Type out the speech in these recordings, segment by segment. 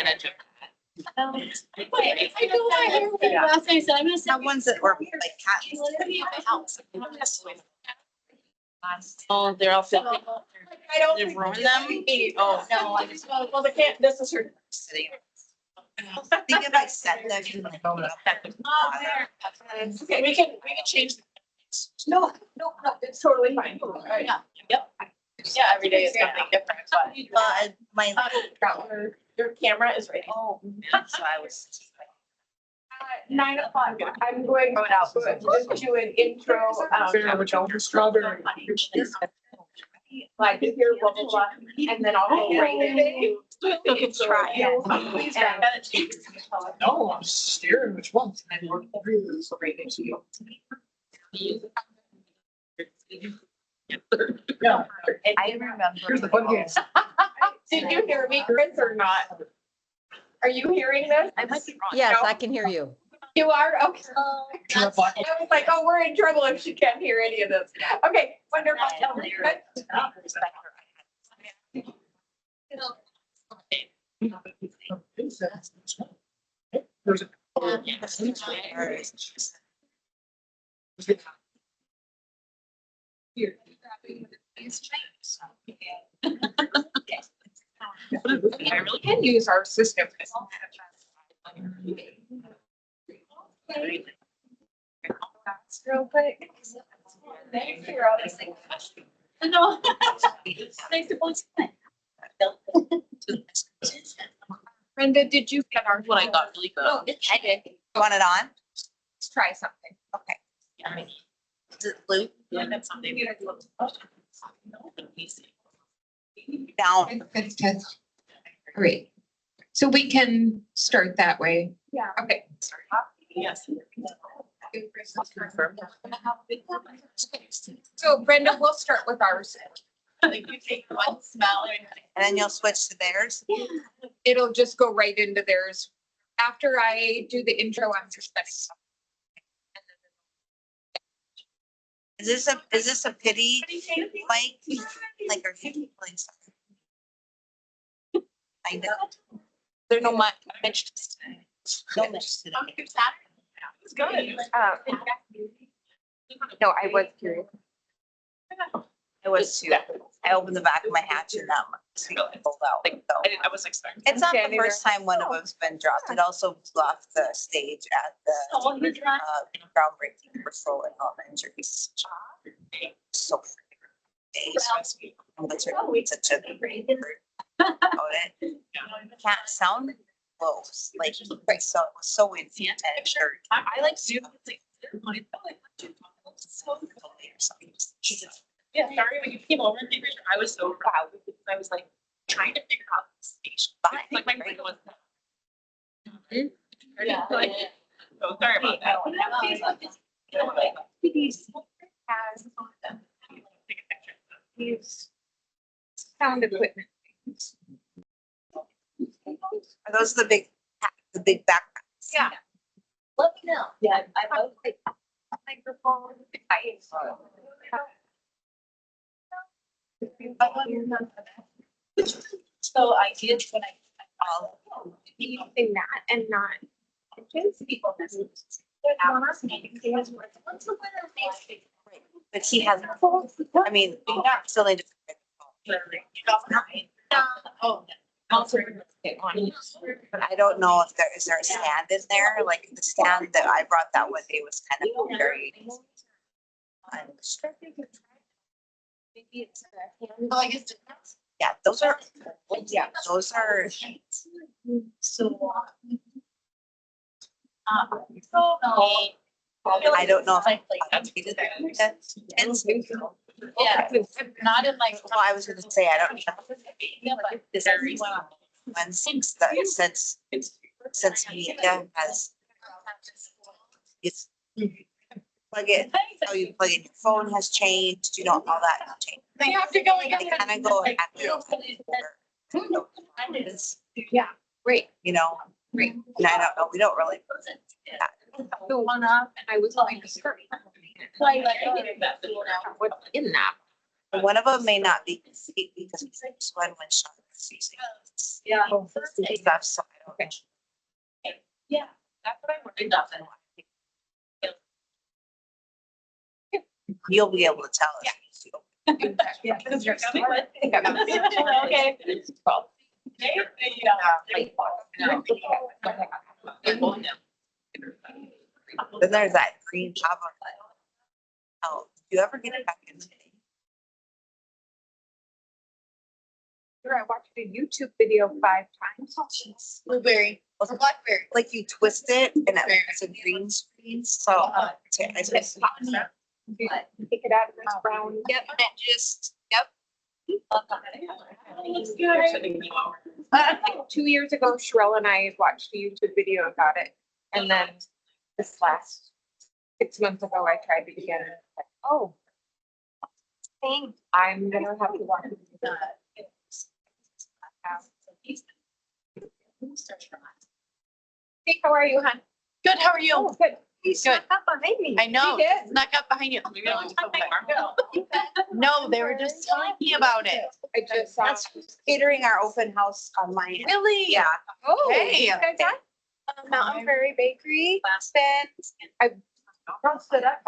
gonna do. I do my hair with last night, so I'm gonna Not ones that were like cats. Oh, they're all filthy. I don't They think ruin them? Oh. No, I just, well, they can't, this is her. I think if I set them in like. Okay, we can change. No, it's totally fine. Yeah, yep. Yeah, every day is something different, but. My. Your camera is ready. Oh, so I was. 9 o'clock, I'm going to do an intro. Strawberry. Like here, blah, blah, blah, and then I'll go right into. You can try it. No, I'm staring which ones. Yeah, I remember. here's the fun games. Did you hear me, Chris, or not? Are you hearing this? I might be wrong. Yes, I can hear you. You are? Okay. Turn up I was like, oh, we're in trouble if she can't hear any of this. Okay, wonderful. Good. There's a. I really can use our system. Real quick. Thanks, you're always like. No. Thanks for pointing. Brenda, did you get our? What I got really good. No, I did. You want it on? Let's try something. Okay. Yeah. Is it blue? Yeah, that's something. Down. Good, good. Great. So we can start that way. Yeah. Okay. Yes. So Brenda, we'll start with ours. You take one smell And then you'll switch to theirs. It'll just go right into theirs. After I do the intro, I'm just setting up. Is this a pity mic? Like, are you playing something? I know. There's no much. No mix today. It was good. No, I was curious. I was too. I opened the back of my hatch and that pulled out. So. I was expecting. It's not the first time one of them's been dropped. It also blew off the stage at the groundbreaking for Soul and Health Injuries. So. Such a great about it. Can't sound close, like so intense. I like Zoom. Yeah, sorry when you came over and figured I was so proud because I was like trying to figure out the station. Like my brain was. Yeah. So sorry about that. Has sound equipment. Are those the big backpacks? Yeah. Let me know. Yeah, I love it. Microphone. So I did when Using that and not. people. But he has, I mean, still need to. Oh. But I don't know if is there a stand in there, like the stand that I brought that one day was kind of very. Maybe it's a hand. Yeah, those are, So. I don't know if. Yeah, not in like. Well, I was gonna say, I don't know. Yeah, but this is one. When since media has, it's plug it, how you plug in your phone has changed, you know, all that has changed. They have to go again. They kind of go at Yeah, great. you know, and I don't know, we don't really. The one up and I was going to start. What's in that? And one of them may not be complete because one shot. Yeah. Oh, Stuff, so I don't. Okay. Yeah, that's what I worried about. You'll be able to tell us. Yeah, because you're coming with. Okay. Okay. Then there's that green job on that. Oh, do you ever get it back into? I watched a YouTube video 5 times. Oh, jeez. Blueberry, or blackberry. Like you twist it and it's a green screen, so. I just. Take it out of this brown. Yep, and it just, yep. Looks good. 2 years ago, Sherelle and I watched a YouTube video about it. And then this last 6 months ago, I tried it again. And it's like, oh, dang, I'm gonna have to watch it. Hey, how are you, hon? Good, how are you? Oh, good. You snuck up behind me. I know, You did? snuck up behind you. Maybe I'll just put my arm down. No, they were just telling me about it. I just saw. That's catering our open house on my end. Really? Yeah. Oh, Hey. you guys are? Mountain Prairie Bakery. I roasted up.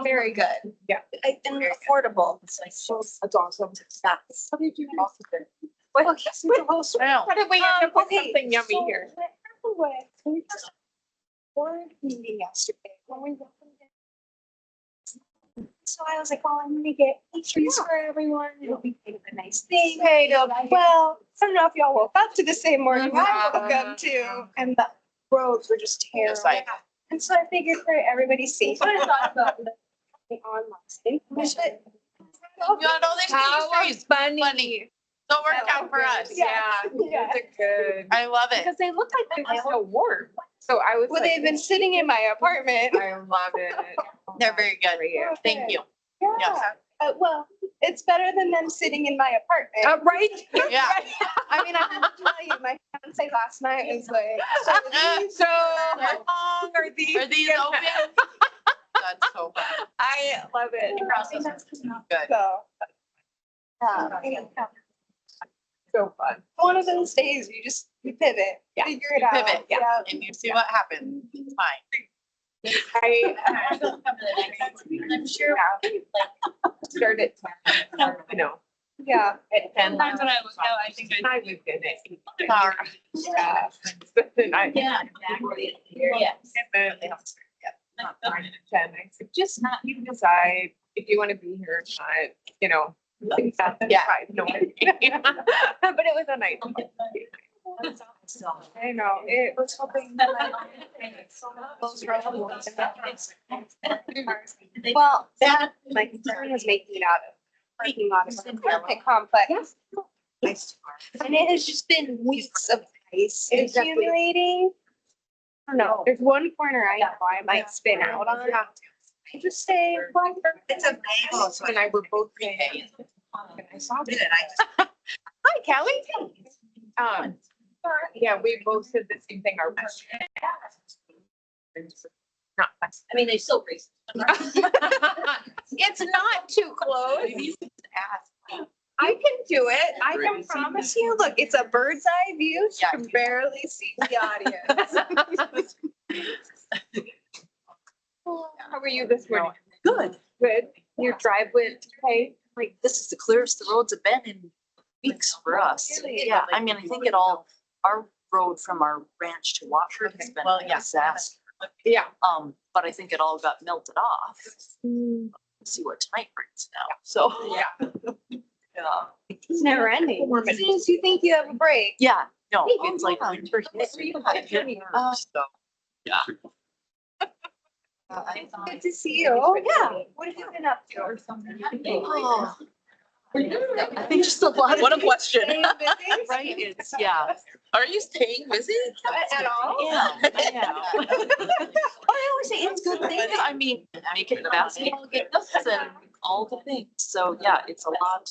Very good. Yeah. And affordable. It's like, That's awesome. that's. What did you do? What? I know. How did we end up with okay, something yummy so here? what happened was, we just board meeting yesterday when we welcomed in. So I was like, well, I'm gonna get pastries for everyone. It'll be kind of a nice thing. Well, I don't know if y'all woke up to the same morning I woke up to, and the roads were just terrible. Yes, I- And so I figured for everybody's safety, I thought about the online. You got all these How pastries. funny. Funny. So it worked out for us. Yeah. Yeah, those are good. I love it. Because they look like It was so warm. So I was well, like, they've been sitting in my apartment. I love it. They're very good. Great. Thank you. Yeah. Well, it's better than them sitting in my apartment. Right? Yeah. I mean, I have to tell you, my fiance last night was like, so these So are long or these? Are these open? That's so fun. I love it. Good. So. so fun. One of those days, you pivot, Yeah. figure it You out. pivot. Yeah. And you see what happens. It's fine. I'm sure. Start at 10, you know, Yeah. at 10. Sometimes when I look out, I think I was in it. Sorry. Yeah. Then I- Yeah, exactly. Yes. And then not 9 to 10. I said, just not, you decide if you want to be here or not, you know. Yeah. No, but it was a nice. I know, it was hoping. Well, that, my concern was making it out of parking lot of the apartment complex. And it has just been weeks of ice Exactly. accumulating. I don't know, there's one corner I know I might spin out on. I just say, well, it's a nice. And I were both saying. And I saw Did it. it? I Hi, Kelly. Yeah, we both said the same thing. Our. Not. I mean, they still race. It's not too close. I can do it. I can promise you. Look, it's a bird's eye view. You can barely see the audience. How were you this morning? Good. Good. Your drive went okay. Like, this is the clearest the roads have been in weeks for us. Really? Yeah, I mean, I think it all, our road from our ranch to Watford has been a disaster. Yeah. But I think it all got melted off. See what tonight brings now, so. Yeah. Yeah. It's never ending. As soon as you think you have a break. Yeah, no, Hey, it's like yeah. winter. So, yeah. Good to see you. Oh, yeah. What have you been up to? Oh, I think just a lot of. What a question. Staying busy? Right, it's, yeah. Are you staying busy? At all? Yeah, yeah. I always say it's good things. I mean, making the basketball games and all the things. So, yeah, it's a lot.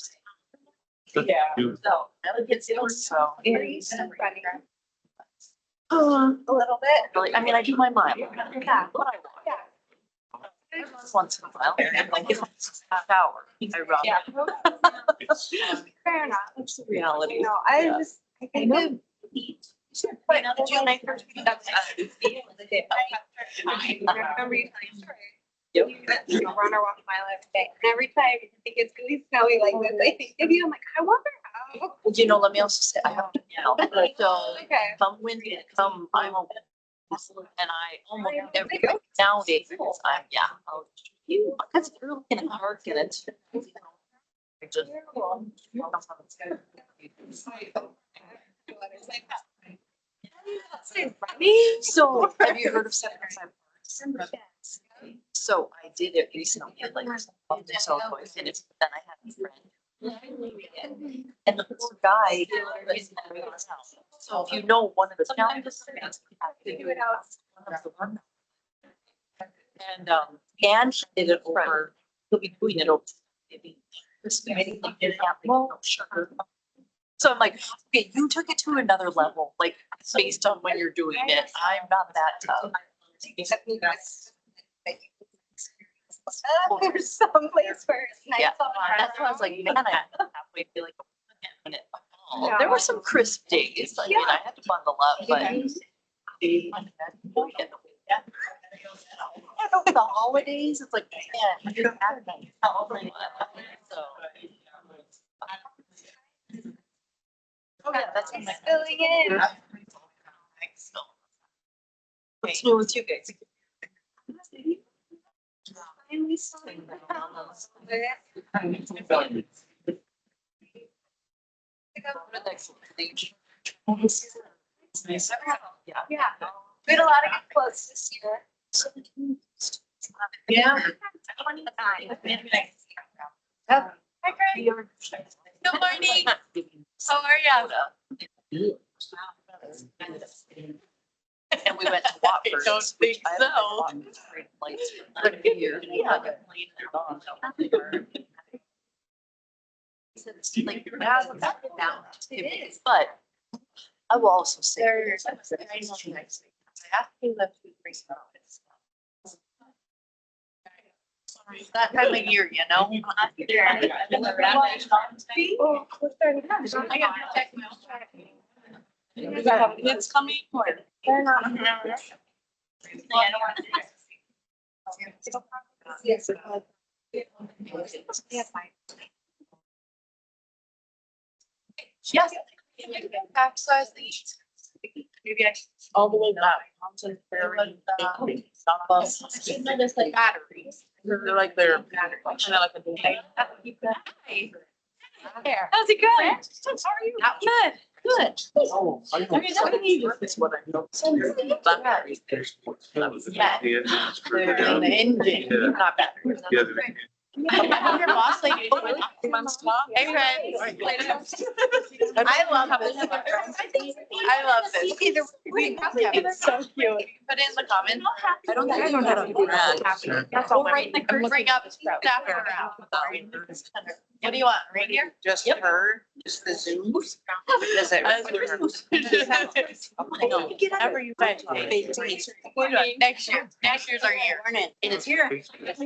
Yeah. So, really gets it, so. Are you still running? Uh, A little bit? Really, I mean, I do my mile. Yeah. What I want. Yeah. Once in a while, like if it's a half hour, I run. Yeah. Fair enough. That's the reality. You know, I Yeah. just, I think that but when I first read that, I remember you telling me, Yep. you know, run or walk a mile every day. And every time it gets really snowy like this, I think of you, I'm like, I wonder how. You know, let me also say, I have to now, so Okay. come windy, come, I'm a, and I almost every, nowadays, I'm, yeah. Because it's really in a park and it's. I just. So have you heard of 75? So I did it recently, like, so toys, and it's, then I had a friend. And the poor guy. So if you know one of the challenges. And she did it over, he'll be doing it over. Maybe Christmas, like, did no sugar. So I'm like, okay, you took it to another level, like, based on when you're doing it. I'm not that tough. There's some place where it's nice. Yeah, all around. that's why I was like, man, I halfway feel like when it. Yeah. There were some crisp days. I mean, I had to bundle up, but. And over the holidays, it's like, man, you don't have any. So. Oh, yeah, that's when my. Filling in. What's new with you guys? Finally starting the house. Yeah. Yeah, we had a lot of good clothes this year. Yeah. Hi, Greg. Good morning. How are you? And we went to Watford. I don't think I so. haven't been to Watford lights for like a year. Yeah. It's like, yeah, it's not down to me, but I will also say. There's- I have to live through 3 months. That time of year, you know? Oh, we're starting to- I gotta check my own. It's coming. They're not. Yes. Yes. Backside these. Maybe I. All the way back. Onto Prairie. There's like batteries. They're like kind of like a. Hi. How's it going? How are you? Good. Good. Oh, I know. That's what I know. Yeah. They're in the engine, not batteries. Your boss lady. 3 months long. Hey, Fred. I love this. I love this. Either we probably have it so cute. Put it in the comments. I don't think I don't have a brand. That's all right. Bring up staff around. What do you want? Right here? Just Yep. her, just the Zoom. Does it? Whatever you guys want. Next year. Next year's our year. And it's here. What's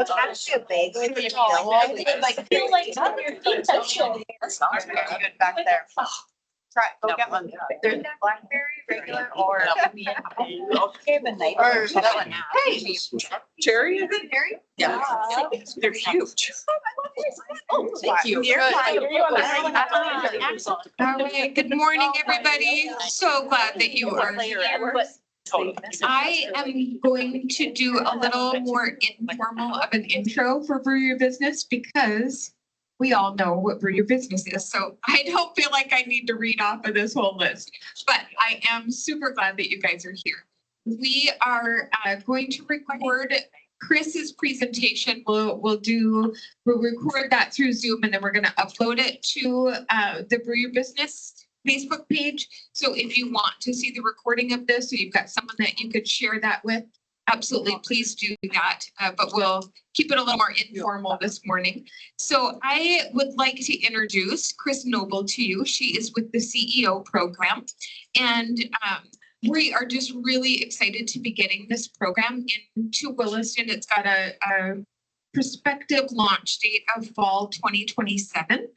Not too big. Like, feel like other things that show. That sounds very good back there. Try, go get one. There's blackberry, regular, or. Or that one. Hey. Cherry, is it? Cherry? Yeah. They're huge. Oh, thank you. You're fine. All right, good morning, everybody. So glad that you are here. I am going to do a little more informal of an intro for Brew Your Business because we all know what Brew Your Business is. So I don't feel like I need to read off of this whole list, but I am super glad that you guys are here. We are going to record Chris's presentation. We'll record that through Zoom and then we're going to upload it to the Brew Your Business Facebook page. So if you want to see the recording of this, or you've got someone that you could share that with, absolutely, please do that. But we'll keep it a little more informal this morning. So I would like to introduce Chris Noble to you. She is with the CEO program. And we are just really excited to be getting this program into Williston. It's got a prospective launch date of fall 2027.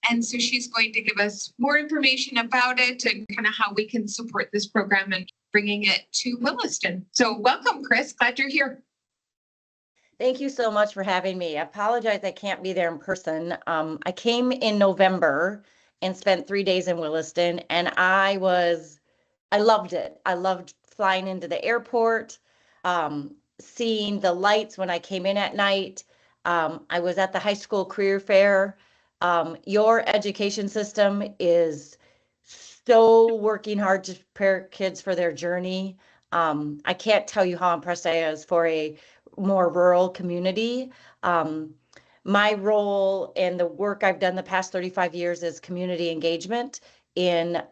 And so she's going to give us more information about it and kind of how we can support this program and bringing it to Williston. So welcome, Chris. Glad you're here. Thank you so much for having me. I apologize I can't be there in person. I came in November and spent 3 days in Williston, and I loved it. I loved flying into the airport, seeing the lights when I came in at night. I was at the high school career fair. Your education system is so working hard to prepare kids for their journey. I can't tell you how impressed I was for a more rural community. My role and the work I've done the past 35 years is community engagement in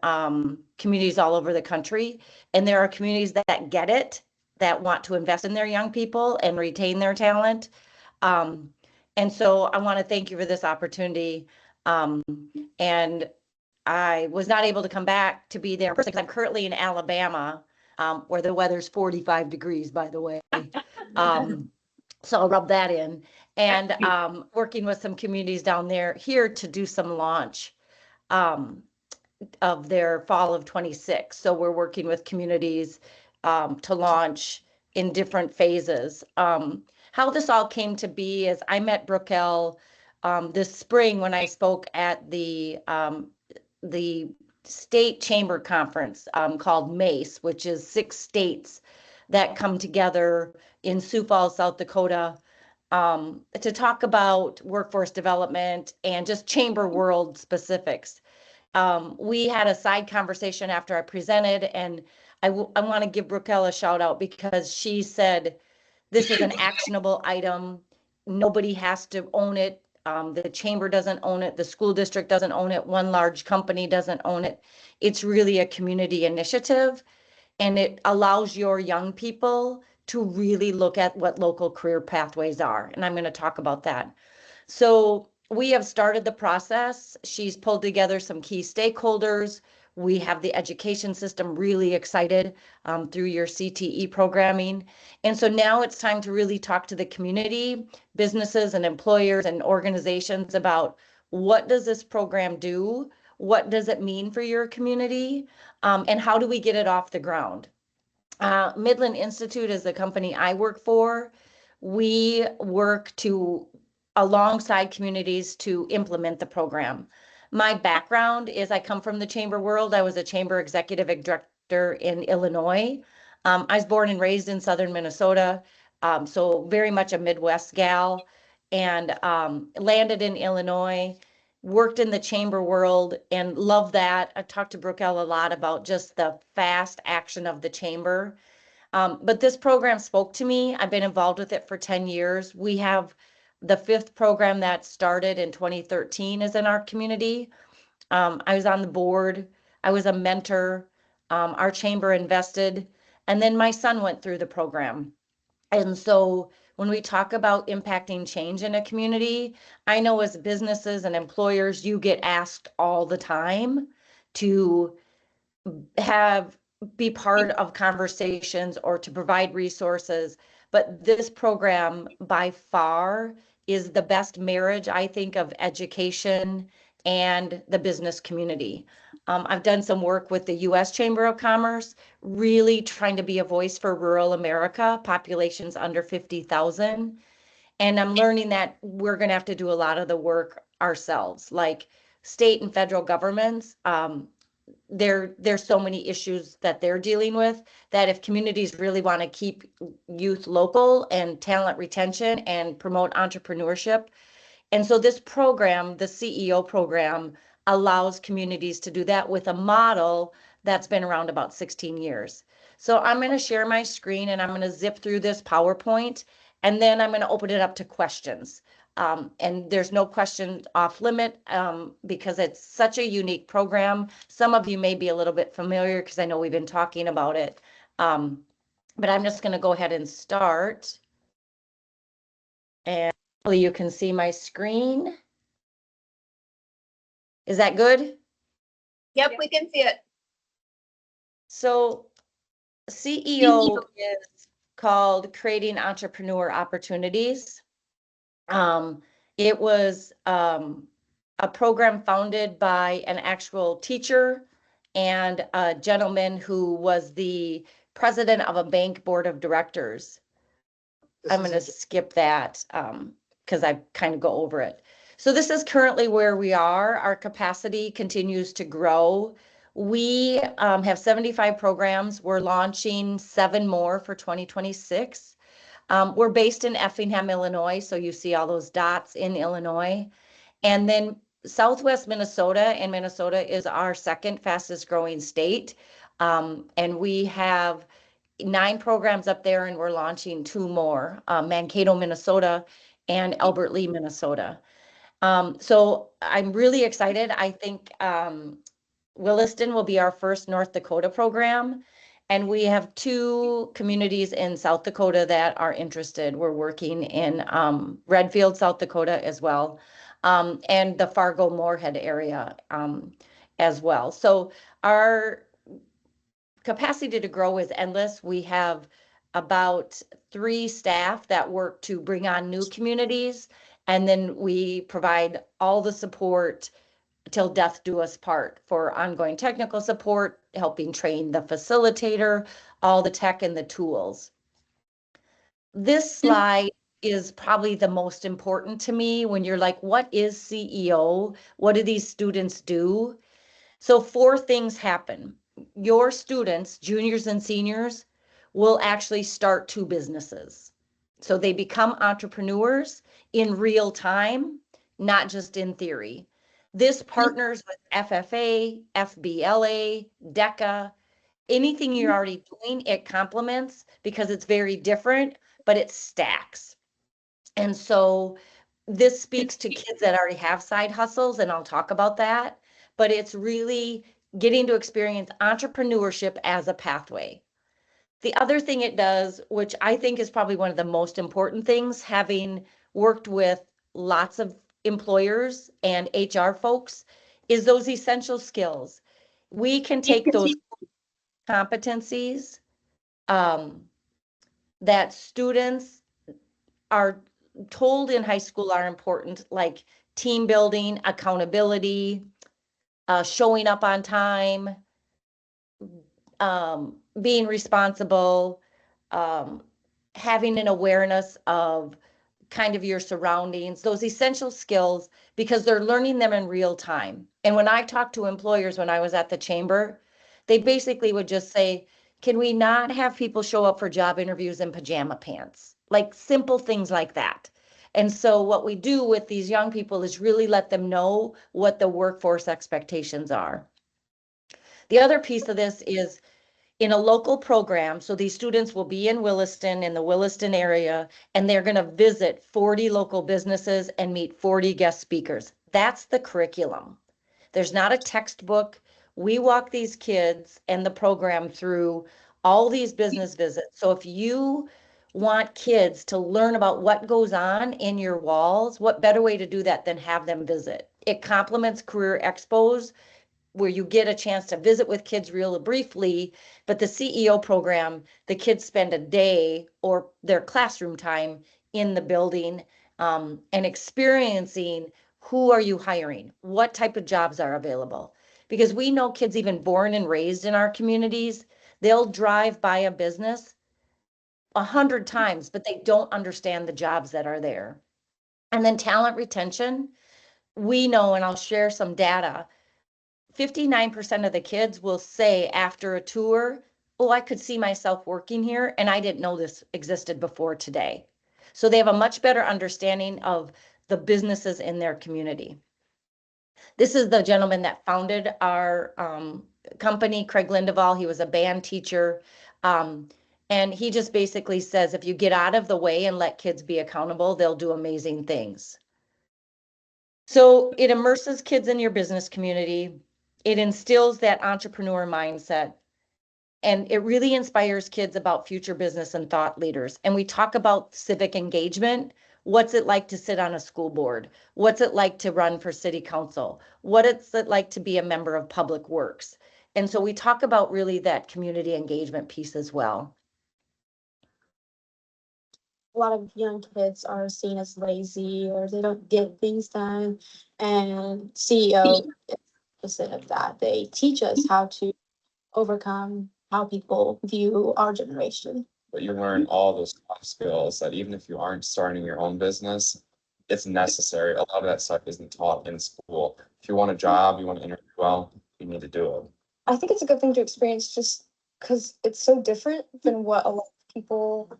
communities all over the country. And there are communities that get it, that want to invest in their young people and retain their talent. And so I want to thank you for this opportunity. And I was not able to come back to be there because I'm currently in Alabama, where the weather's 45 degrees, by the way. So I'll rub that in. And working with some communities down there here to do some launch of their fall of 26. So we're working with communities to launch in different phases. How this all came to be is I met Brookel this spring when I spoke at the state chamber conference called MACE, which is 6 states that come together in Sioux Falls, South Dakota, to talk about workforce development and just chamber world specifics. We had a side conversation after I presented, and I want to give Brookel a shout out because she said, this is an actionable item. Nobody has to own it. The chamber doesn't own it. The school district doesn't own it. One large company doesn't own it. It's really a community initiative, and it allows your young people to really look at what local career pathways are. And I'm going to talk about that. So we have started the process. She's pulled together some key stakeholders. We have the education system really excited through your CTE programming. And so now it's time to really talk to the community, businesses and employers and organizations about what does this program do? What does it mean for your community? And how do we get it off the ground? Midland Institute is the company I work for. We work alongside communities to implement the program. My background is I come from the chamber world. I was a chamber executive director in Illinois. I was born and raised in southern Minnesota, so very much a Midwest gal, and landed in Illinois, worked in the chamber world and love that. I talked to Brookel a lot about just the fast action of the chamber. But this program spoke to me. I've been involved with it for 10 years. We have the 5th program that started in 2013 is in our community. I was on the board. I was a mentor. Our chamber invested. And then my son went through the program. And so when we talk about impacting change in a community, I know as businesses and employers, you get asked all the time to be part of conversations or to provide resources. But this program by far is the best marriage, I think, of education and the business community. I've done some work with the U.S. Chamber of Commerce, really trying to be a voice for rural America, populations under 50,000. And I'm learning that we're going to have to do a lot of the work ourselves, like state and federal governments. There's so many issues that they're dealing with that if communities really want to keep youth local and talent retention and promote entrepreneurship. And so this program, the CEO program, allows communities to do that with a model that's been around about 16 years. So I'm going to share my screen and I'm going to zip through this PowerPoint, and then I'm going to open it up to questions. And there's no question off limit because it's such a unique program. Some of you may be a little bit familiar because I know we've been talking about it. But I'm just going to go ahead and start. And hopefully you can see my screen. Is that good? Yep, we can see it. So CEO is called Creating Entrepreneur Opportunities. It was a program founded by an actual teacher and a gentleman who was the president of a bank board of directors. I'm going to skip that because I kind of go over it. So this is currently where we are. Our capacity continues to grow. We have 75 programs. We're launching 7 more for 2026. We're based in Effingham, Illinois, so you see all those dots in Illinois. And then Southwest Minnesota, and Minnesota is our second fastest growing state. And we have 9 programs up there, and we're launching 2 more, Mankato, Minnesota, and Albert Lee, Minnesota. So I'm really excited. I think Williston will be our first North Dakota program. And we have 2 communities in South Dakota that are interested. We're working in Redfield, South Dakota as well, and the Fargo-Moorhead area as well. So our capacity to grow is endless. We have about 3 staff that work to bring on new communities, and then we provide all the support till death do us part for ongoing technical support, helping train the facilitator, all the tech and the tools. This slide is probably the most important to me when you're like, what is CEO? What do these students do? So 4 things happen. Your students, juniors and seniors, will actually start 2 businesses. So they become entrepreneurs in real time, not just in theory. This partners with FFA, FBLA, DECA, anything you're already doing, it complements because it's very different, but it stacks. And so this speaks to kids that already have side hustles, and I'll talk about that, but it's really getting to experience entrepreneurship as a pathway. The other thing it does, which I think is probably one of the most important things, having worked with lots of employers and HR folks, is those essential skills. We can take those competencies that students are told in high school are important, like team building, accountability, showing up on time, being responsible, having an awareness of kind of your surroundings, those essential skills, because they're learning them in real time. And when I talked to employers when I was at the chamber, they basically would just say, can we not have people show up for job interviews in pajama pants? Like simple things like that. And so what we do with these young people is really let them know what the workforce expectations are. The other piece of this is in a local program. So these students will be in Williston, in the Williston area, and they're going to visit 40 local businesses and meet 40 guest speakers. That's the curriculum. There's not a textbook. We walk these kids and the program through all these business visits. So if you want kids to learn about what goes on in your walls, what better way to do that than have them visit? It complements career expos, where you get a chance to visit with kids real briefly, but the CEO program, the kids spend a day or their classroom time in the building and experiencing who are you hiring, what type of jobs are available. Because we know kids even born and raised in our communities, they'll drive by a business 100 times, but they don't understand the jobs that are there. And then talent retention, we know, and I'll share some data, 59% of the kids will say after a tour, oh, I could see myself working here, and I didn't know this existed before today. So they have a much better understanding of the businesses in their community. This is the gentleman that founded our company, Craig Lindeval. He was a band teacher. And he just basically says, if you get out of the way and let kids be accountable, they'll do amazing things. So it immerses kids in your business community. It instills that entrepreneur mindset. And it really inspires kids about future business and thought leaders. And we talk about civic engagement. What's it like to sit on a school board? What's it like to run for city council? What is it like to be a member of Public Works? And so we talk about really that community engagement piece as well. A lot of young kids are seen as lazy or they don't get things done. And CEO is opposite of that. They teach us how to overcome how people view our generation. But you learn all those soft skills that even if you aren't starting your own business, it's necessary. A lot of that stuff isn't taught in school. If you want a job, you want to interview well, you need to do it. I think it's a good thing to experience just because it's so different than what a lot of people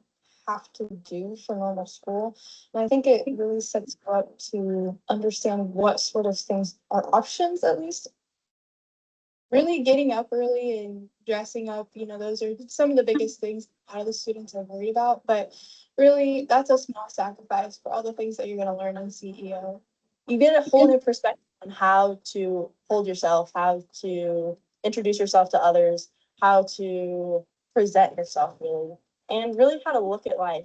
have to do for normal school. And I think it really sets you up to understand what sort of things are options, at least. Really getting up early and dressing up, those are some of the biggest things a lot of the students are worried about. But really, that's a small sacrifice for all the things that you're going to learn in CEO. You get a whole new perspective on how to hold yourself, how to introduce yourself to others, how to present yourself really, and really how to look at life.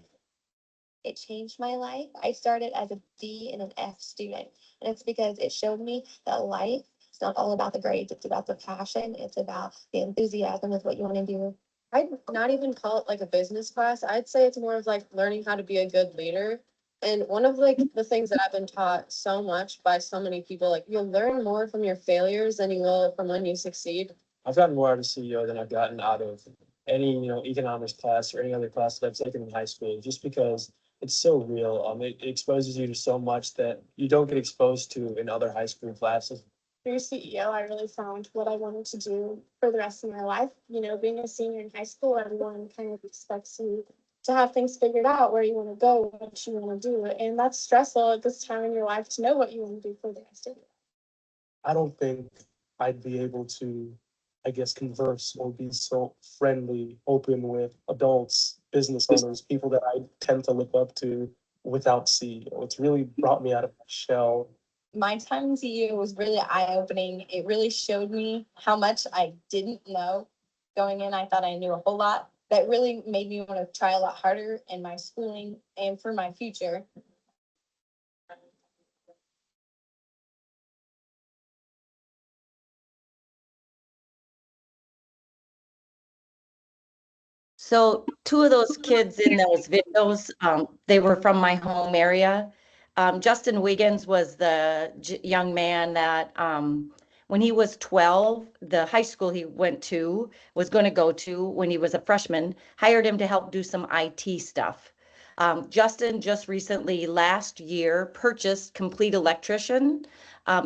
It changed my life. I started as a D and an F student, and it's because it showed me that life is not all about the grades. It's about the passion. It's about the enthusiasm with what you want to do. I'd not even call it like a business class. I'd say it's more of like learning how to be a good leader. And one of like the things that I've been taught so much by so many people, like you'll learn more from your failures than you will from when you succeed. I've gotten more out of CEO than I've gotten out of any, economics class or any other class that I've taken in high school, just because it's so real. It exposes you to so much that you don't get exposed to in other high school classes. Through CEO, I really found what I wanted to do for the rest of my life. Being a senior in high school, everyone kind of expects you to have things figured out, where you want to go, what you want to do. And that's stressful at this time in your life to know what you want to do for the rest of your life. I don't think I'd be able to, converse or be so friendly, open with adults, business owners, people that I tend to look up to without CEO. It's really brought me out of my shell. My time in CEO was really eye-opening. It really showed me how much I didn't know. Going in, I thought I knew a whole lot. That really made me want to try a lot harder in my schooling and for my future. So two of those kids in those videos, they were from my home area. Justin Wiggins was the young man that when he was 12, the high school he was going to go to when he was a freshman, hired him to help do some IT stuff. Justin just recently last year purchased Complete Electrician.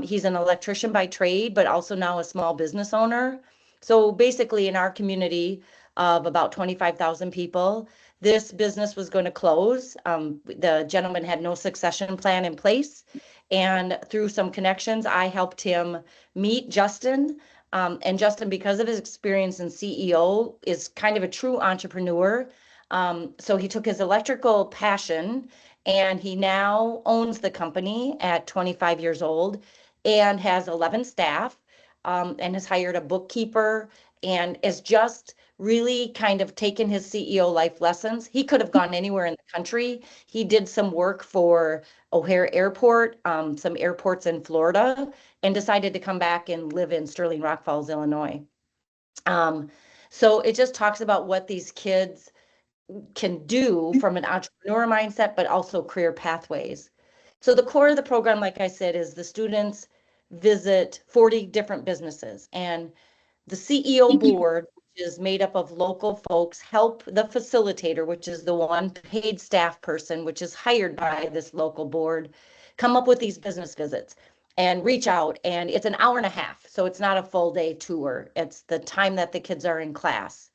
He's an electrician by trade, but also now a small business owner. So basically in our community of about 25,000 people, this business was going to close. The gentleman had no succession plan in place. And through some connections, I helped him meet Justin. And Justin, because of his experience in CEO, is kind of a true entrepreneur. So he took his electrical passion and he now owns the company at 25 years old and has 11 staff and has hired a bookkeeper and is just really kind of taken his CEO life lessons. He could have gone anywhere in the country. He did some work for O'Hare Airport, some airports in Florida, and decided to come back and live in Sterling Rock Falls, Illinois. So it just talks about what these kids can do from an entrepreneur mindset, but also career pathways. So the core of the program, like I said, is the students visit 40 different businesses, and the CEO board, which is made up of local folks, help the facilitator, which is the one paid staff person, which is hired by this local board, come up with these business visits and reach out. And it's an hour and a half. So it's not a full day tour. It's the time that the kids are in class.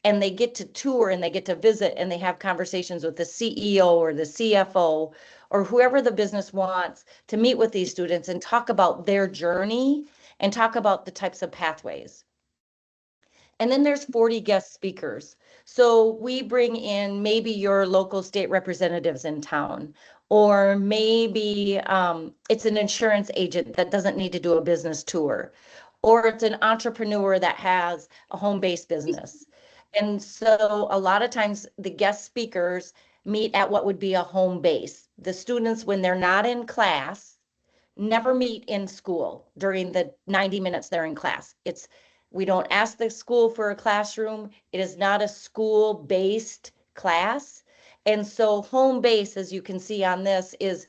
And they get to tour and they get to visit and they have conversations with the CEO or the CFO or whoever the business wants to meet with these students and talk about their journey and talk about the types of pathways. And then there's 40 guest speakers. So we bring in maybe your local state representatives in town, or maybe it's an insurance agent that doesn't need to do a business tour, or it's an entrepreneur that has a home-based business. And so a lot of times the guest speakers meet at what would be a home base. The students, when they're not in class, never meet in school during the 90 minutes they're in class. It's We don't ask the school for a classroom. It is not a school-based class. And so home base, as you can see on this, is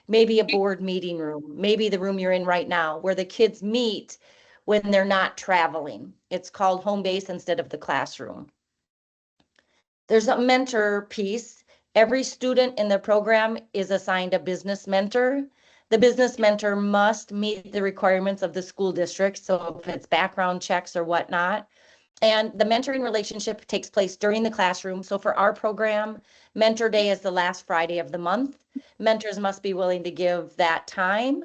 maybe a board meeting room, maybe the room you're in right now, where the kids meet when they're not traveling. It's called home base instead of the classroom. There's a mentor piece. Every student in the program is assigned a business mentor. The business mentor must meet the requirements of the school district. So if it's background checks or whatnot. And the mentoring relationship takes place during the classroom. So for our program, Mentor Day is the last Friday of the month. Mentors must be willing to give that time.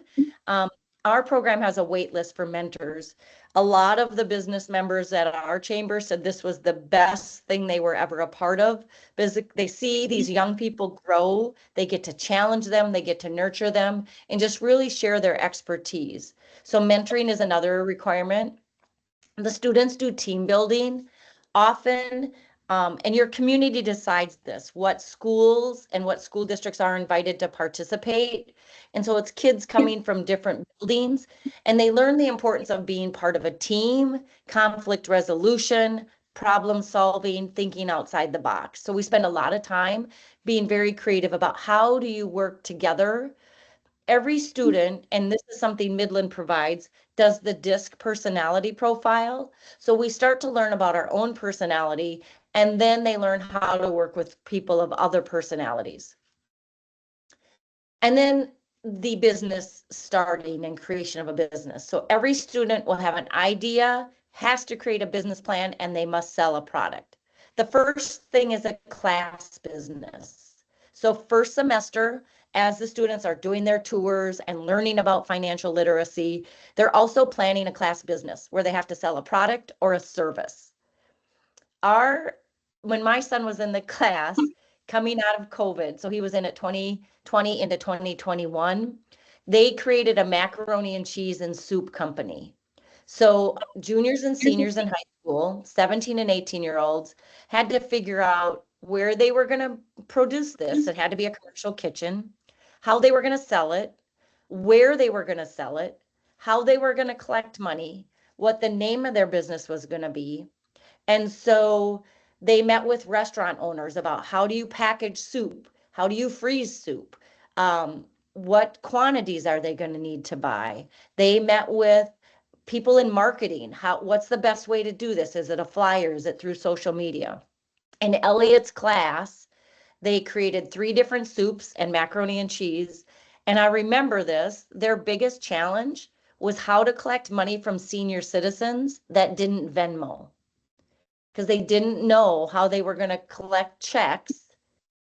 Our program has a wait list for mentors. A lot of the business members at our chamber said this was the best thing they were ever a part of, because they see these young people grow, they get to challenge them, they get to nurture them, and just really share their expertise. So mentoring is another requirement. The students do team building often, and your community decides this, what schools and what school districts are invited to participate. And so it's kids coming from different buildings, and they learn the importance of being part of a team, conflict resolution, problem solving, thinking outside the box. So we spend a lot of time being very creative about how do you work together. Every student, and this is something Midland provides, does the DISC personality profile. So we start to learn about our own personality, and then they learn how to work with people of other personalities. And then the business starting and creation of a business. So every student will have an idea, has to create a business plan, and they must sell a product. The first thing is a class business. So first semester, as the students are doing their tours and learning about financial literacy, they're also planning a class business where they have to sell a product or a service. When my son was in the class coming out of COVID, so he was in it 2020 into 2021, they created a macaroni and cheese and soup company. So juniors and seniors in high school, 17 and 18-year-olds, had to figure out where they were going to produce this. It had to be a commercial kitchen, how they were going to sell it, where they were going to sell it, how they were going to collect money, what the name of their business was going to be. And so they met with restaurant owners about how do you package soup? How do you freeze soup? What quantities are they going to need to buy? They met with people in marketing. What's the best way to do this? Is it a flyer? Is it through social media? In Elliot's class, they created 3 different soups and macaroni and cheese. And I remember this, their biggest challenge was how to collect money from senior citizens that didn't Venmo, because they didn't know how they were going to collect checks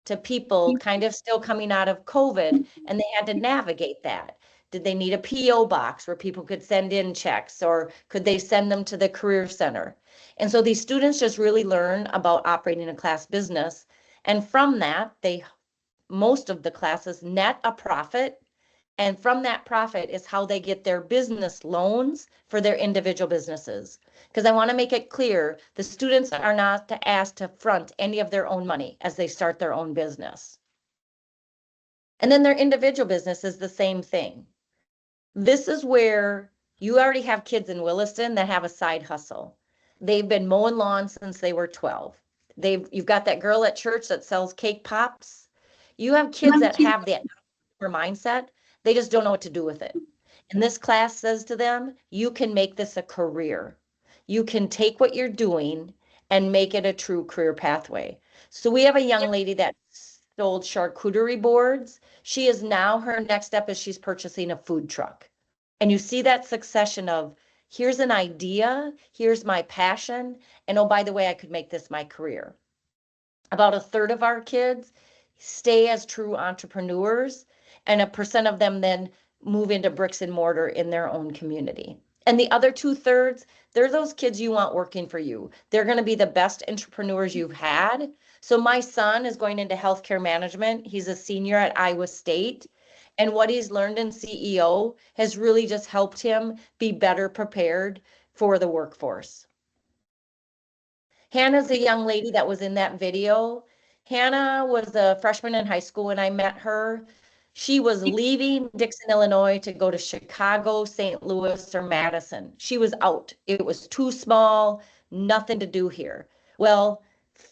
to people kind of still coming out of COVID, and they had to navigate that. Did they need a PO box where people could send in checks, or could they send them to the career center? And so these students just really learn about operating a class business. And from that, most of the classes net a profit. And from that profit is how they get their business loans for their individual businesses. Because I want to make it clear, the students are not asked to front any of their own money as they start their own business. And then their individual business is the same thing. This is where you already have kids in Williston that have a side hustle. They've been mowing lawns since they were 12. You've got that girl at church that sells cake pops. You have kids that have that mindset. They just don't know what to do with it. And this class says to them, you can make this a career. You can take what you're doing and make it a true career pathway. So we have a young lady that sold charcuterie boards. She is now, her next step is she's purchasing a food truck. And you see that succession of, here's an idea, here's my passion, and oh, by the way, I could make this my career. About a third of our kids stay as true entrepreneurs, and a percent of them then move into bricks and mortar in their own community. And the other 2/3, they're those kids you want working for you. They're going to be the best entrepreneurs you've had. So my son is going into healthcare management. He's a senior at Iowa State. And what he's learned in CEO has really just helped him be better prepared for the workforce. Hannah's a young lady that was in that video. Hannah was a freshman in high school when I met her. She was leaving Dixon, Illinois to go to Chicago, St. Louis, or Madison. She was out. It was too small, nothing to do here. Well,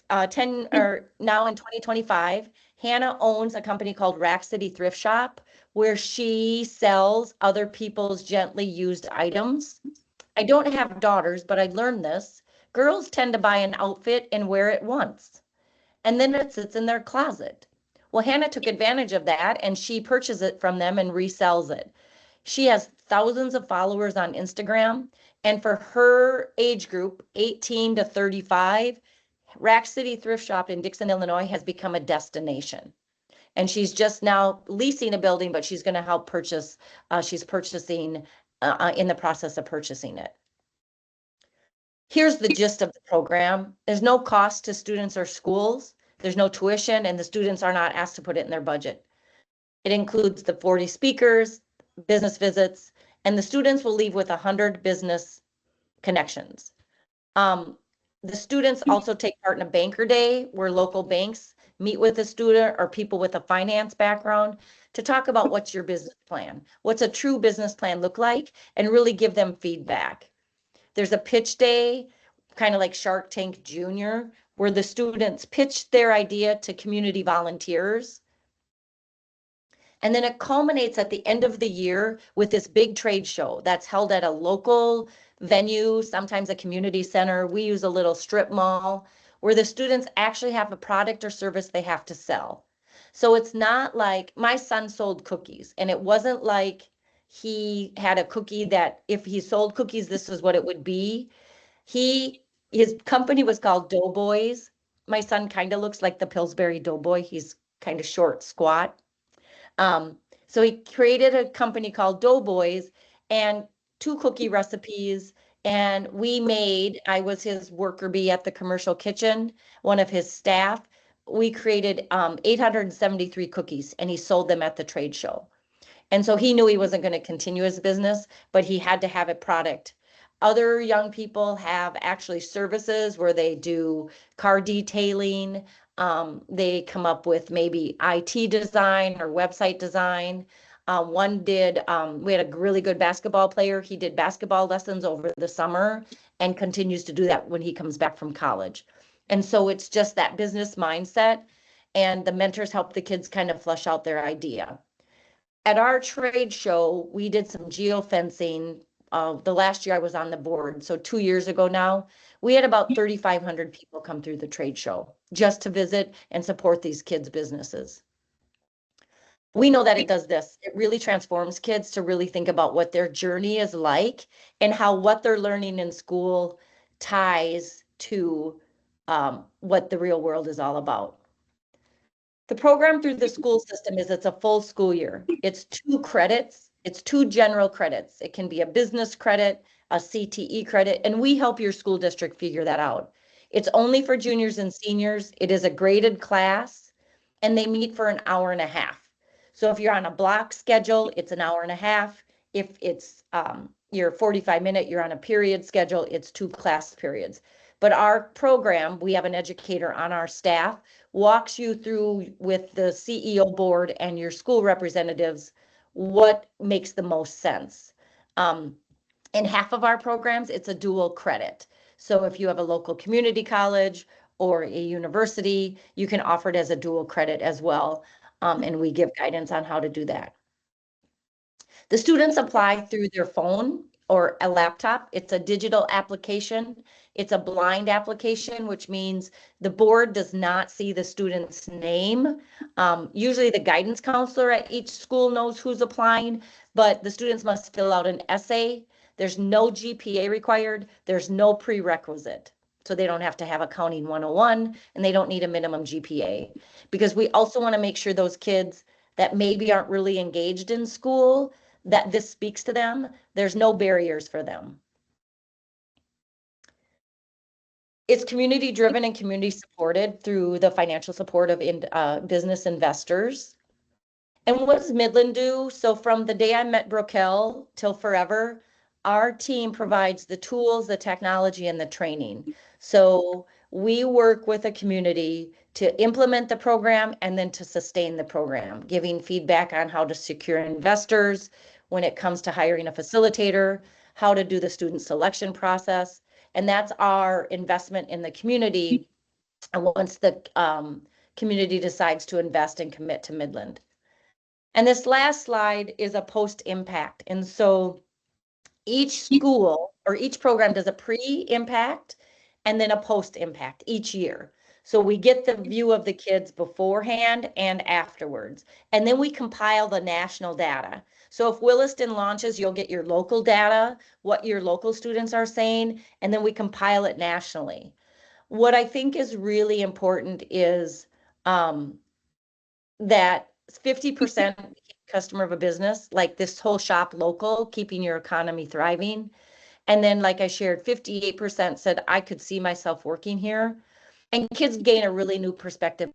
10 or now in 2025, Hannah owns a company called Rack City Thrift Shop where she sells other people's gently used items. I don't have daughters, but I learned this. Girls tend to buy an outfit and wear it once, and then it sits in their closet. Well, Hannah took advantage of that and she purchases it from them and resells it. She has thousands of followers on Instagram. And for her age group, 18 to 35, Rack City Thrift Shop in Dixon, Illinois has become a destination. And she's just now leasing a building, but she's going to help purchase, she's purchasing, in the process of purchasing it. Here's the gist of the program. There's no cost to students or schools. There's no tuition, and the students are not asked to put it in their budget. It includes the 40 speakers, business visits, and the students will leave with 100 business connections. The students also take part in a banker day where local banks meet with a student or people with a finance background to talk about what's your business plan, what's a true business plan look like, and really give them feedback. There's a pitch day, kind of like Shark Tank Junior, where the students pitch their idea to community volunteers. And then it culminates at the end of the year with this big trade show that's held at a local venue, sometimes a community center. We use a little strip mall where the students actually have a product or service they have to sell. So it's not like my son sold cookies, and it wasn't like he had a cookie that if he sold cookies, this was what it would be. His company was called Doughboys. My son kind of looks like the Pillsbury Doughboy. He's kind of short, squat. So he created a company called Doughboys and 2 cookie recipes. And I was his worker bee at the commercial kitchen, one of his staff. We created 873 cookies and he sold them at the trade show. And so he knew he wasn't going to continue his business, but he had to have a product. Other young people have actually services where they do car detailing. They come up with maybe IT design or website design. We had a really good basketball player. He did basketball lessons over the summer and continues to do that when he comes back from college. And so it's just that business mindset, and the mentors help the kids kind of flesh out their idea. At our trade show, we did some geofencing. The last year I was on the board, so 2 years ago now, we had about 3,500 people come through the trade show just to visit and support these kids' businesses. We know that it does this. It really transforms kids to really think about what their journey is like and how what they're learning in school ties to what the real world is all about. The program through the school system it's a full school year. It's 2 credits. It's 2 general credits. It can be a business credit, a CTE credit, and we help your school district figure that out. It's only for juniors and seniors. It is a graded class, and they meet for an hour and a half. So if you're on a block schedule, it's an hour and a half. If it's your 45-minute, you're on a period schedule, it's 2 class periods. But our program, we have an educator on our staff, walks you through with the CEO board and your school representatives what makes the most sense. In half of our programs, it's a dual credit. So if you have a local community college or a university, you can offer it as a dual credit as well. And we give guidance on how to do that. The students apply through their phone or a laptop. It's a digital application. It's a blind application, which means the board does not see the student's name. Usually the guidance counselor at each school knows who's applying, but the students must fill out an essay. There's no GPA required. There's no prerequisite. So they don't have to have accounting 101 and they don't need a minimum GPA, because we also want to make sure those kids that maybe aren't really engaged in school, that this speaks to them. There's no barriers for them. It's community driven and community supported through the financial support of business investors. And what does Midland do? So from the day I met Brookell till forever, our team provides the tools, the technology, and the training. So we work with a community to implement the program and then to sustain the program, giving feedback on how to secure investors when it comes to hiring a facilitator, how to do the student selection process. And that's our investment in the community. And once the community decides to invest and commit to Midland. And this last slide is a post-impact. And so each school or each program does a pre-impact and then a post-impact each year. So we get the view of the kids beforehand and afterwards. And then we compile the national data. So if Williston launches, you'll get your local data, what your local students are saying, and then we compile it nationally. What I think is really important is that 50% customer of a business, like this whole shop local, keeping your economy thriving. And then, like I shared, 58% said, I could see myself working here. And kids gain a really new perspective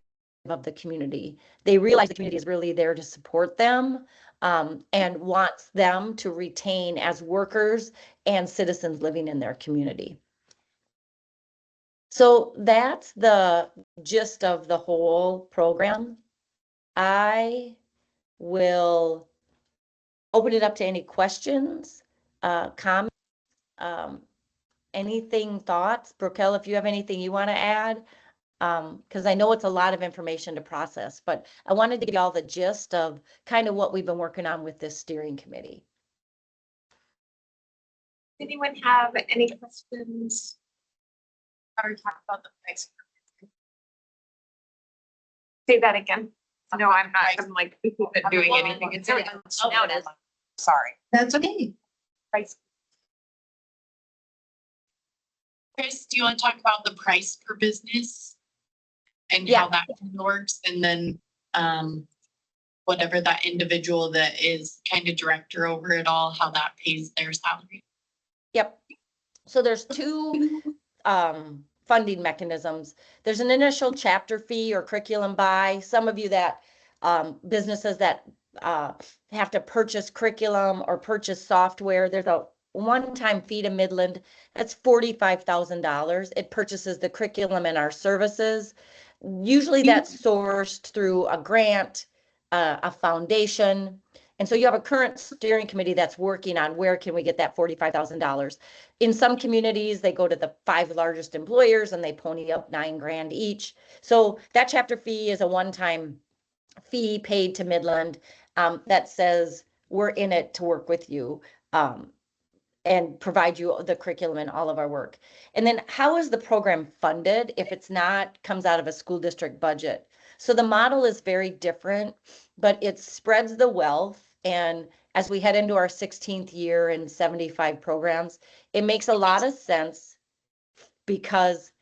of the community. They realize the community is really there to support them and wants them to retain as workers and citizens living in their community. So that's the gist of the whole program. I will open it up to any questions, comments, anything, thoughts. Brookell, if you have anything you want to add, because I know it's a lot of information to process, but I wanted to give you all the gist of kind of what we've been working on with this steering committee. Anyone have any questions? Or talk about the price. Say that again. No, I'm not. I'm like doing anything. It's now it is. Sorry. That's okay. Price. Chris, do you want to talk about the price per business? And Yeah. how that works, and then whatever that individual that is kind of director over it all, how that pays their salary? Yep. So there's two funding mechanisms. There's an initial chapter fee or curriculum buy. Some of you that businesses that have to purchase curriculum or purchase software, there's a one-time fee to Midland. That's $45,000. It purchases the curriculum and our services. Usually that's sourced through a grant, a foundation. And so you have a current steering committee that's working on where can we get that $45,000. In some communities, they go to the 5 largest employers and they pony up $9,000 each. So that chapter fee is a one-time fee paid to Midland that says we're in it to work with you and provide you the curriculum and all of our work. And then how is the program funded if it's not comes out of a school district budget? So the model is very different, but it spreads the wealth. And as we head into our 16th year and 75 programs, it makes a lot of sense because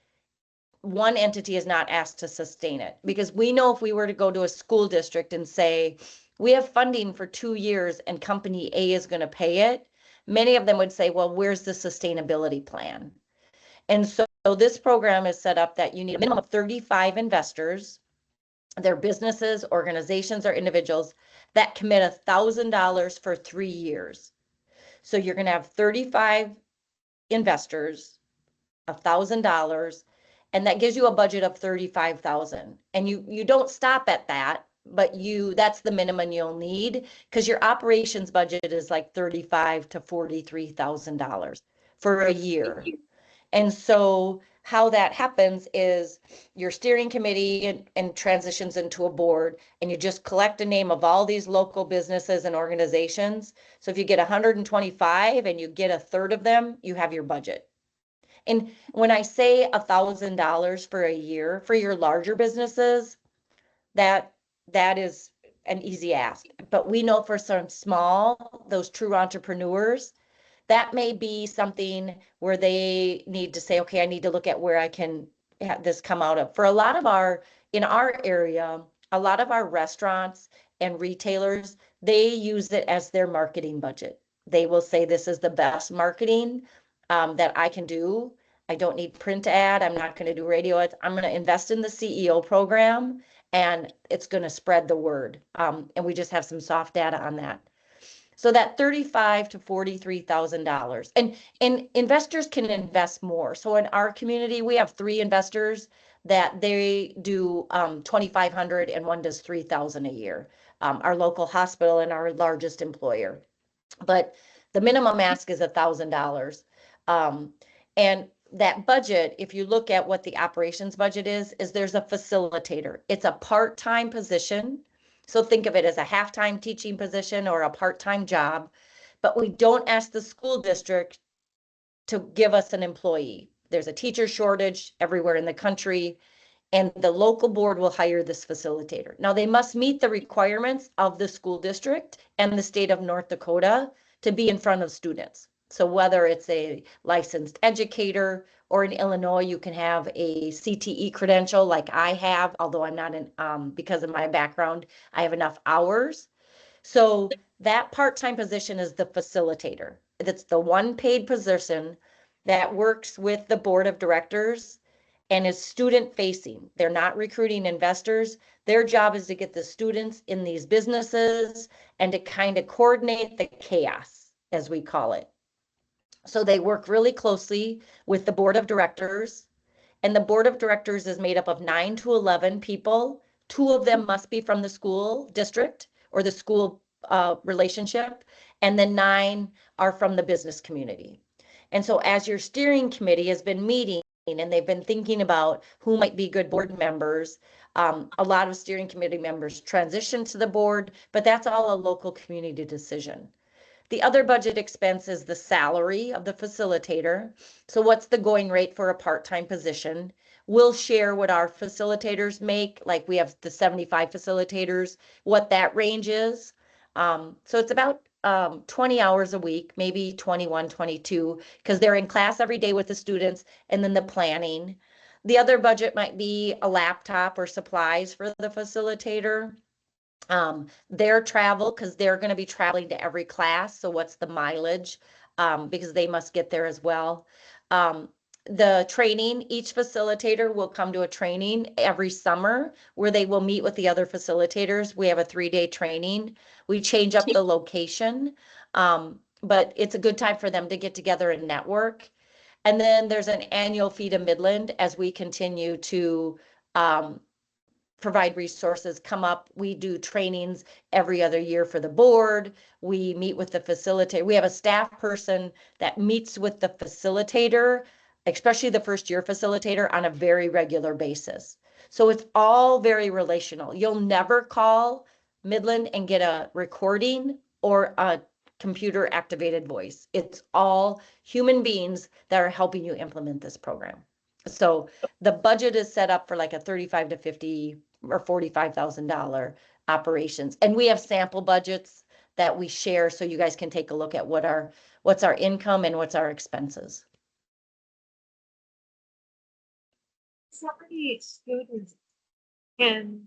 one entity is not asked to sustain it. Because we know if we were to go to a school district and say, we have funding for 2 years and company A is going to pay it, many of them would say, well, where's the sustainability plan? And so this program is set up that you need a minimum of 35 investors. They're businesses, organizations, or individuals that commit $1,000 for 3 years. So you're going to have 35 investors, $1,000, and that gives you a budget of $35,000. And you don't stop at that, but that's the minimum you'll need because your operations budget is like $35,000 to $43,000 for a year. And so how that happens is your steering committee and transitions into a board, and you just collect a name of all these local businesses and organizations. So if you get 125 and you get a third of them, you have your budget. And when I say $1,000 for a year for your larger businesses, that is an easy ask. But we know for some small, those true entrepreneurs, that may be something where they need to say, okay, I need to look at where I can have this come out of. For a lot of in our area, a lot of our restaurants and retailers, they use it as their marketing budget. They will say, this is the best marketing that I can do. I don't need print ad. I'm not going to do radio ads. I'm going to invest in the CEO program and it's going to spread the word. And we just have some soft data on that. So that $35,000 to $43,000. And investors can invest more. So in our community, we have 3 investors that they do 2,500 and one does 3,000 a year. Our local hospital and our largest employer. But the minimum ask is $1,000. And that budget, if you look at what the operations budget is there's a facilitator. It's a part-time position. So think of it as a half-time teaching position or a part-time job, but we don't ask the school district to give us an employee. There's a teacher shortage everywhere in the country, and the local board will hire this facilitator. Now, they must meet the requirements of the school district and the state of North Dakota to be in front of students. So whether it's a licensed educator or in Illinois, you can have a CTE credential like I have, although I'm not in, because of my background, I have enough hours. So that part-time position is the facilitator. That's the one paid position that works with the board of directors and is student facing. They're not recruiting investors. Their job is to get the students in these businesses and to kind of coordinate the chaos, as we call it. So they work really closely with the board of directors, and the board of directors is made up of 9 to 11 people. 2 of them must be from the school district or the school relationship, and then 9 are from the business community. And so as your steering committee has been meeting and they've been thinking about who might be good board members, a lot of steering committee members transition to the board, but that's all a local community decision. The other budget expense is the salary of the facilitator. So what's the going rate for a part-time position? We'll share what our facilitators make, like we have the 75 facilitators, what that range is. So it's about 20 hours a week, maybe 21, 22, because they're in class every day with the students, and then the planning. The other budget might be a laptop or supplies for the facilitator. Their travel, because they're going to be traveling to every class. So what's the mileage? Because they must get there as well. The training, each facilitator will come to a training every summer where they will meet with the other facilitators. We have a 3-day training. We change up the location, but it's a good time for them to get together and network. And then there's an annual fee to Midland as we continue to provide resources, come up. We do trainings every other year for the board. We meet with the facilitator. We have a staff person that meets with the facilitator, especially the first year facilitator, on a very regular basis. So it's all very relational. You'll never call Midland and get a recording or a computer activated voice. It's all human beings that are helping you implement this program. So the budget is set up for like a $35,000 to $50,000 or $45,000 operations. And we have sample budgets that we share so you guys can take a look at what's our income and what's our expenses. So many students can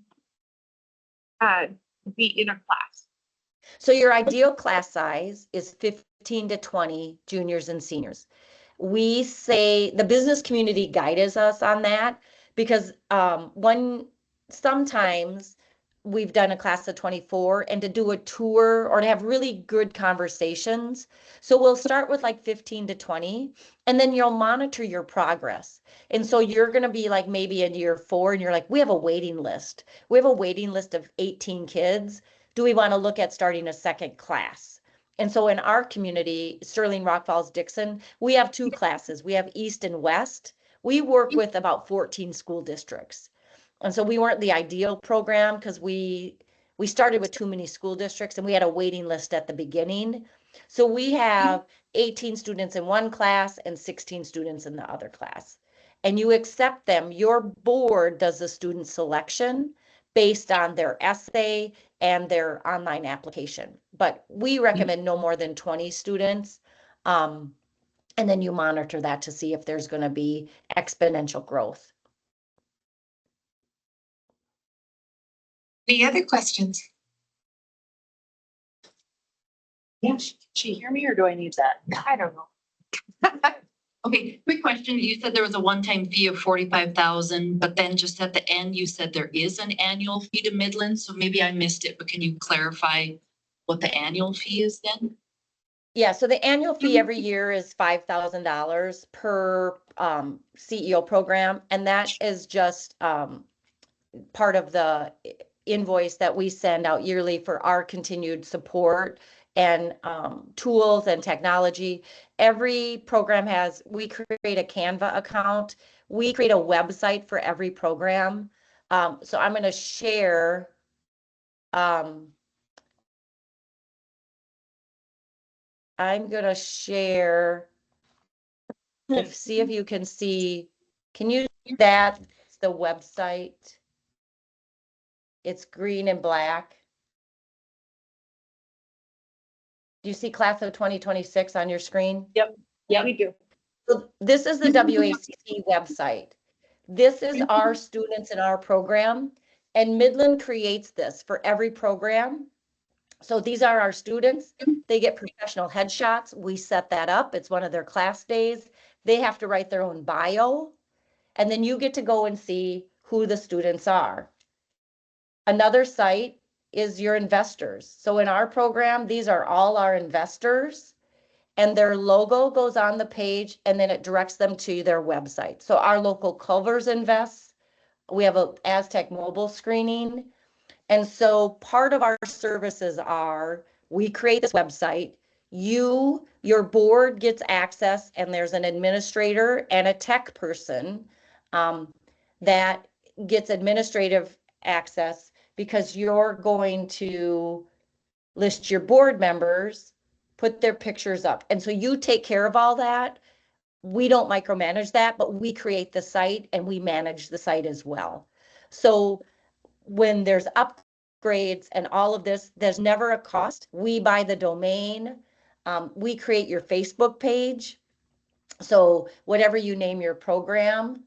be in a class. So your ideal class size is 15 to 20 juniors and seniors. We say the business community guides us on that because sometimes we've done a class of 24 and to do a tour or to have really good conversations. So we'll start with like 15 to 20 and then you'll monitor your progress. And so you're going to be like maybe in year 4 and you're like, we have a waiting list. We have a waiting list of 18 kids. Do we want to look at starting a second class? And so in our community, Sterling, Rock Falls, Dixon, we have 2 classes. We have East and West. We work with about 14 school districts. And so we weren't the ideal program because we started with too many school districts and we had a waiting list at the beginning. So we have 18 students in one class and 16 students in the other class. And you accept them. Your board does the student selection based on their essay and their online application. But we recommend no more than 20 students. And then you monitor that to see if there's going to be exponential growth. Any other questions? Yeah, she hear me or do I need that? I don't know. Okay, quick question. You said there was a one-time fee of 45,000, but then just at the end, you said there is an annual fee to Midland. So maybe I missed it, but can you clarify what the annual fee is then? Yeah, so the annual fee every year is $5,000 per CEO program, and that is just part of the invoice that we send out yearly for our continued support and tools and technology. Every program we create a Canva account. We create a website for every program. So I'm going to share. I'm going to share. See if you can see. Can you see that? It's the website. It's green and black. Do you see class of 2026 on your screen? Yeah, we do. So this is the WACC website. This is our students in our program, and Midland creates this for every program. So these are our students. They get professional headshots. We set that up. It's one of their class days. They have to write their own bio, and then you get to go and see who the students are. Another site is your investors. So in our program, these are all our investors, and their logo goes on the page, and then it directs them to their website. So our local Culver's invests. We have a Aztec mobile screening. And so part of our services are, we create this website, your board gets access, and there's an administrator and a tech person that gets administrative access, because you're going to list your board members, put their pictures up. And so you take care of all that. We don't micromanage that, but we create the site and we manage the site as well. So when there's upgrades and all of this, there's never a cost. We buy the domain. We create your Facebook page. So whatever you name your program,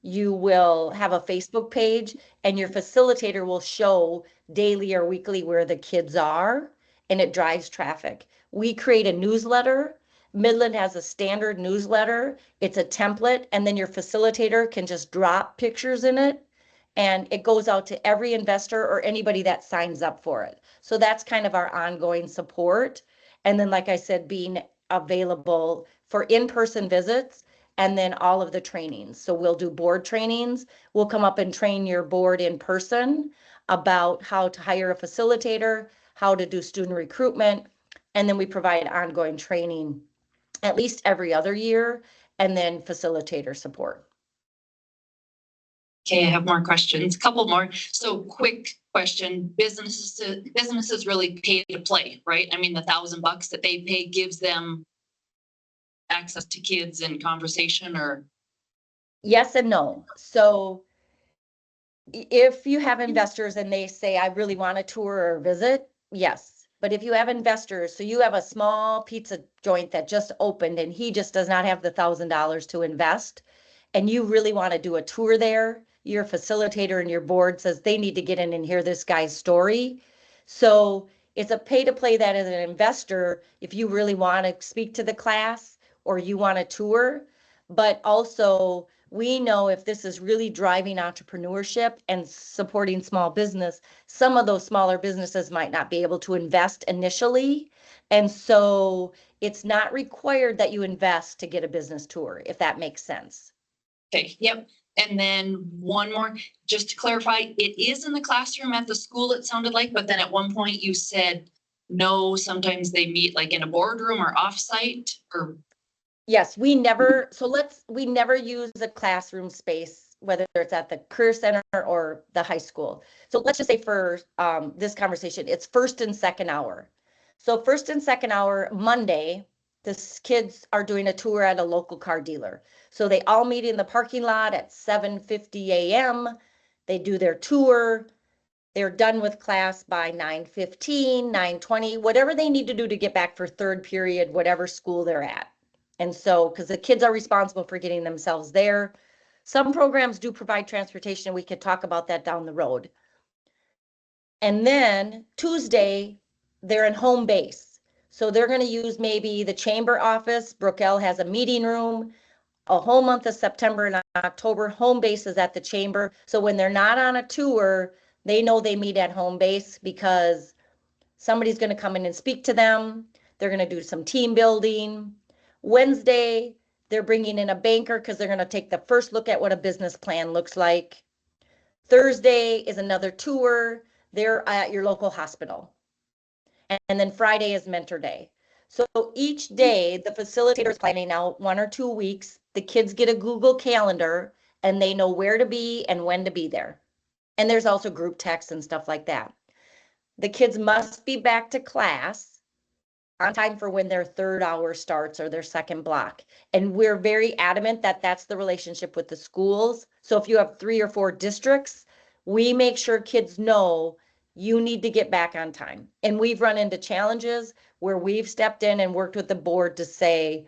you will have a Facebook page, and your facilitator will show daily or weekly where the kids are, and it drives traffic. We create a newsletter. Midland has a standard newsletter. It's a template, and then your facilitator can just drop pictures in it, and it goes out to every investor or anybody that signs up for it. So that's kind of our ongoing support. And then, like I said, being available for in-person visits, and then all of the trainings. So we'll do board trainings. We'll come up and train your board in person about how to hire a facilitator, how to do student recruitment, and then we provide ongoing training at least every other year, and then facilitator support. Okay, I have more questions, couple more. So quick question, businesses really pay to play, right? I mean, the $1,000 that they pay gives them access to kids and conversation, or? Yes and no. So if you have investors and they say, I really want a tour or visit, yes. But if you have investors, so you have a small pizza joint that just opened and he just does not have the $1,000 to invest, and you really want to do a tour there, your facilitator and your board says they need to get in and hear this guy's story. So it's a pay to play that as an investor, if you really want to speak to the class or you want a tour. But also, we know if this is really driving entrepreneurship and supporting small business, some of those smaller businesses might not be able to invest initially. And so it's not required that you invest to get a business tour, if that makes sense. Okay, yep. And then one more, just to clarify, it is in the classroom at the school, it sounded like, but then at one point you said, no, sometimes they meet like in a boardroom or offsite, or? Yes, we never use a classroom space, whether it's at the career center or the high school. So let's just say for this conversation, it's first and second hour. So first and second hour, Monday, the kids are doing a tour at a local car dealer. So they all meet in the parking lot at 7:50 a.m. They do their tour. They're done with class by 9:15, 9:20, whatever they need to do to get back for third period, whatever school they're at. And so, because the kids are responsible for getting themselves there. Some programs do provide transportation. We could talk about that down the road. And then Tuesday, they're in home base. So they're going to use maybe the chamber office. Brookell has a meeting room. A whole month of September and October, home base is at the chamber. So when they're not on a tour, they know they meet at home base, because somebody's gonna come in and speak to them. They're gonna do some team building. Wednesday, they're bringing in a banker because they're gonna take the first look at what a business plan looks like. Thursday is another tour. They're at your local hospital. And then Friday is mentor day. So each day, the facilitator is planning out 1 or 2 weeks. The kids get a Google Calendar and they know where to be and when to be there. And there's also group text and stuff like that. The kids must be back to class on time for when their third hour starts or their second block. And we're very adamant that that's the relationship with the schools. So if you have 3 or 4 districts, we make sure kids know you need to get back on time. And we've run into challenges where we've stepped in and worked with the board to say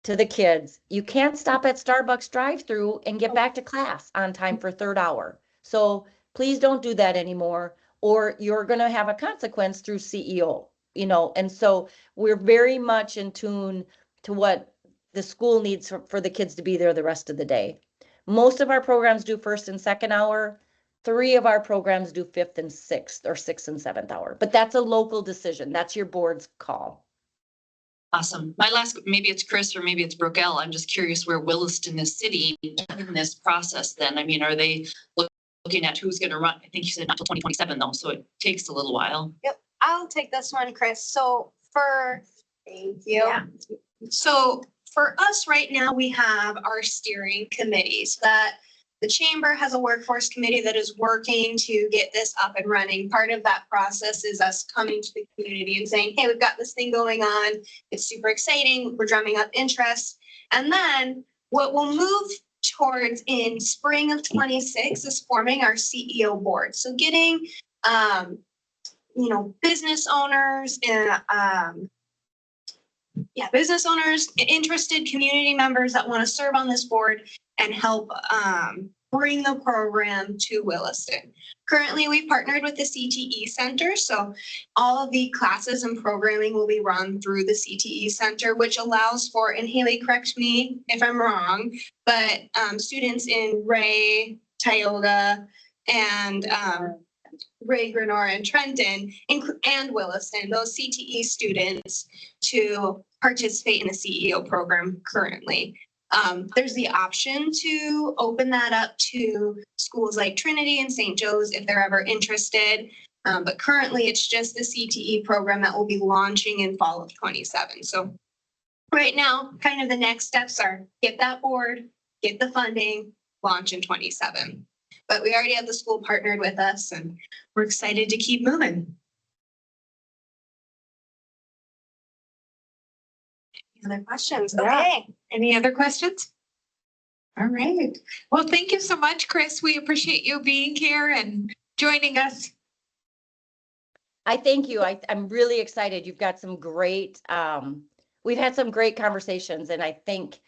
to the kids, you can't stop at Starbucks drive-through and get back to class on time for third hour. So please don't do that anymore, or you're going to have a consequence through CEO, you know. And so we're very much in tune to what the school needs for the kids to be there the rest of the day. Most of our programs do first and second hour. 3 of our programs do 5th and 6th, or 6th and 7th hour, but that's a local decision. That's your board's call. Awesome. My last, maybe it's Chris or maybe it's Brooke-L. I'm just curious where Williston is sitting in this process then. I mean, are they looking at who's going to run? I think you said not till 2027 though, so it takes a little while. Yep, I'll take this one, Chris. So thank you. Yeah. So for us right now, we have our steering committees that the chamber has a workforce committee that is working to get this up and running. Part of that process is us coming to the community and saying, hey, we've got this thing going on. It's super exciting. We're drumming up interest. And then what we'll move towards in spring of 26 is forming our CEO board. So getting, business owners and business owners, interested community members that want to serve on this board and help bring the program to Williston. Currently, we've partnered with the CTE Center, so all of the classes and programming will be run through the CTE Center, which allows for, and Haley, correct me if I'm wrong, but students in Ray, Tioga, and Ray, Grenora, and Trenton, and Williston, those CTE students to participate in the CEO program currently. There's the option to open that up to schools like Trinity and St. Joe's if they're ever interested. But currently it's just the CTE program that will be launching in fall of 27. So right now, kind of the next steps are get that board, get the funding, launch in 27. But we already have the school partnered with us and we're excited to keep moving. Any other questions? Okay. Any other questions? All right. Well, thank you so much, Chris. We appreciate you being here and joining us. I thank you. I'm really excited. You've got some great, we've had some great conversations, and I think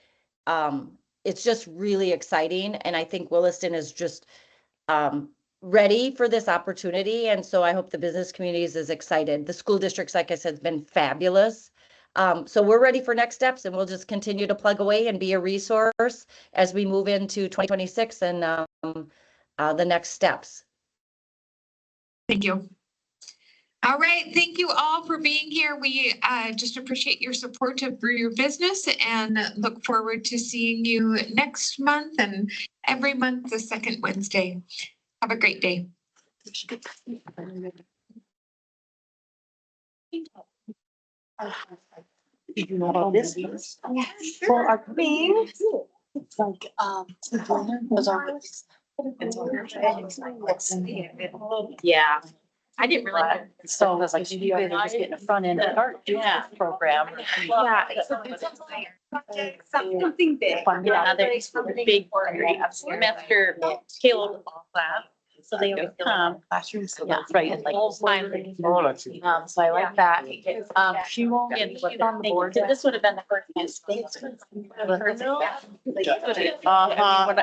it's just really exciting. And I think Williston is just ready for this opportunity. And so I hope the business community is as excited. The school districts, like I said, has been fabulous. So we're ready for next steps, and we'll just continue to plug away and be a resource as we move into 2026 and the next steps. Thank you. All right. Thank you all for being here. We just appreciate your support for your business and look forward to seeing you next month and every month, the second Wednesday. Have a great day. Did you know about this? Yeah, For our Being. It's like, those are. Yeah. I didn't really. So it was like, you guys are just getting a front end start program. Yeah. Something big. Yeah, there's a big semester, Caleb class. So they would come classrooms, so that's right, and like. So I like that. She won't get, she's on the board. This would have been the first.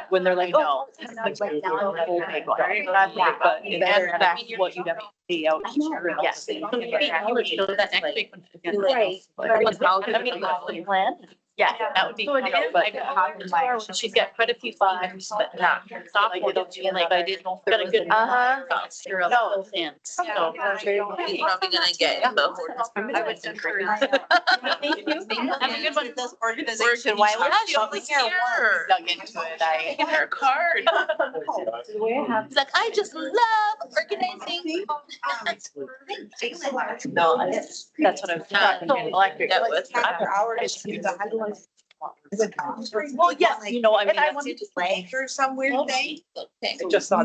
When they're like, oh. But that's what you have to see out. Yes. You would show that next week. Right. I mean, plan. Yeah, that would be. So it kind of, is but like a hobby life. she's got quite a few fives, but not. Like, it'll be like, I didn't know if there was a- You're a little fan. So. Probably gonna get I would encourage. Thank you. Have a good one. This organization, why was she only here? Dug into it, I. In her card. It's like, I just love organizing. No, that's what I'm talking about. Electric. That was After hours. Well, yes, You know, I mean, and I that's wanted just leg or some weird thing. Just saw